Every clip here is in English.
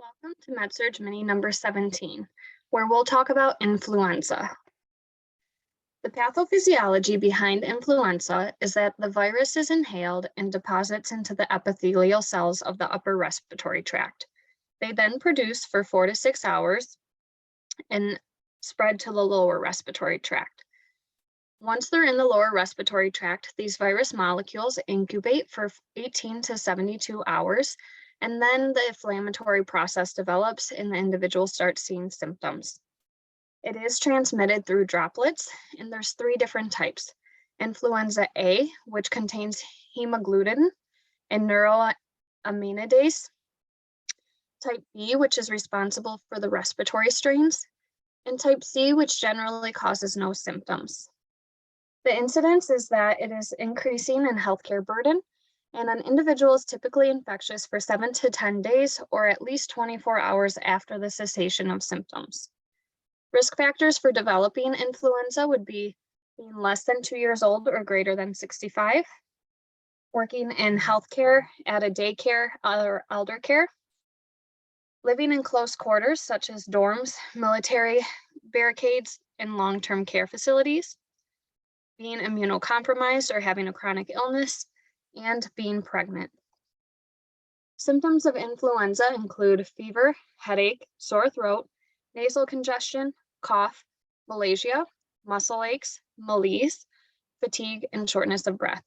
Welcome to Med-Surg Mini number 17, where we'll talk about influenza. The pathophysiology behind influenza is that the virus is inhaled and deposits into the epithelial cells of the upper respiratory tract. They then produce for 4 to 6 hours and spread to the lower respiratory tract. Once they're in the lower respiratory tract, these virus molecules incubate for 18 to 72 hours, and then the inflammatory process develops and the individual starts seeing symptoms. It is transmitted through droplets, and there's 3 different types. Influenza A, which contains hemagglutinin and neuraminidase. Type B, which is responsible for the respiratory strains. And type C, which generally causes no symptoms. The incidence is that it is increasing in healthcare burden, and an individual is typically infectious for 7 to 10 days or at least 24 hours after the cessation of symptoms. Risk factors for developing influenza would be being less than 2 years old or greater than 65, working in healthcare at a daycare or elder care, living in close quarters such as dorms, military barricades, and long-term care facilities, being immunocompromised or having a chronic illness, and being pregnant. Symptoms of influenza include fever, headache, sore throat, nasal congestion, cough, malaise, muscle aches, malaise, fatigue, and shortness of breath.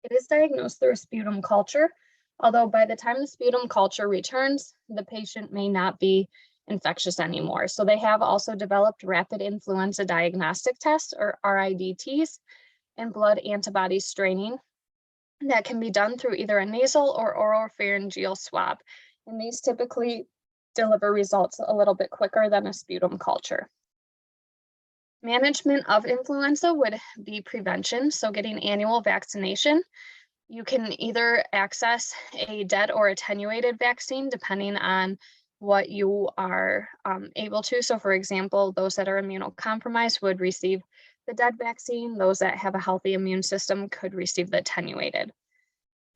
It is diagnosed through a sputum culture, although by the time the sputum culture returns, the patient may not be infectious anymore. So they have also developed rapid influenza diagnostic tests, or RIDTs, and blood antibody staining that can be done through either a nasal or oropharyngeal swab. And these typically deliver results a little bit quicker than a sputum culture. Management of influenza would be prevention, so getting annual vaccination. You can either access a dead or attenuated vaccine depending on what you are able to. So for example, those that are immunocompromised would receive the dead vaccine. Those that have a healthy immune system could receive the attenuated.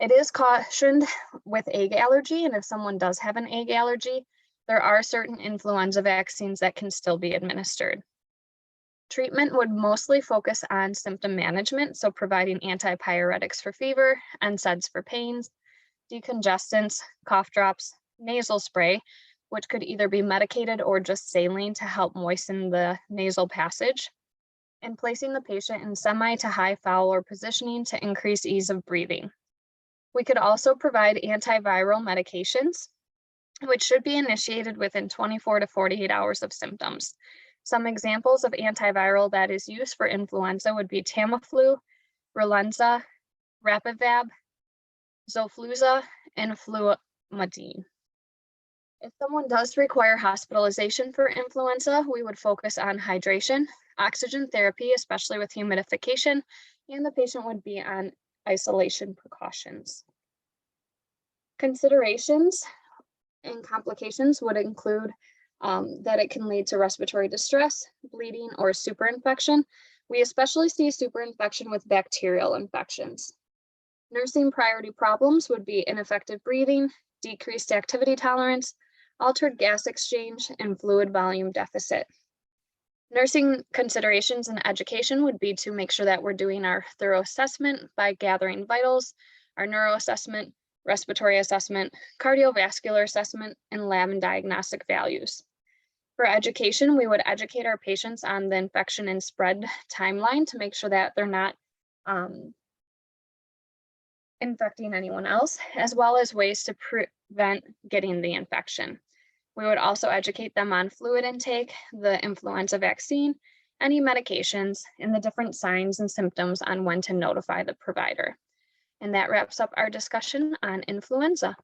It is cautioned with egg allergy, and if someone does have an egg allergy, there are certain influenza vaccines that can still be administered. Treatment would mostly focus on symptom management, so providing antipyretics for fever, NSAIDs for pains, decongestants, cough drops, nasal spray, which could either be medicated or just saline to help moisten the nasal passage, and placing the patient in semi to high Fowler positioning to increase ease of breathing. We could also provide antiviral medications, which should be initiated within 24 to 48 hours of symptoms. Some examples of antiviral that is used for influenza would be Tamiflu, Relenza, Rapivab, Xofluza, and Fluoxetine. If someone does require hospitalization for influenza, we would focus on hydration, oxygen therapy, especially with humidification, and the patient would be on isolation precautions. Considerations and complications would include that it can lead to respiratory distress, bleeding, or superinfection. We especially see superinfection with bacterial infections. Nursing priority problems would be ineffective breathing, decreased activity tolerance, altered gas exchange, and fluid volume deficit. Nursing considerations and education would be to make sure that we're doing our thorough assessment by gathering vitals, our neuro assessment, respiratory assessment, cardiovascular assessment, and lab and diagnostic values. For education, we would educate our patients on the infection and spread timeline to make sure that they're not infecting anyone else, as well as ways to prevent getting the infection. We would also educate them on fluid intake, the influenza vaccine, any medications, and the different signs and symptoms on when to notify the provider. And that wraps up our discussion on influenza.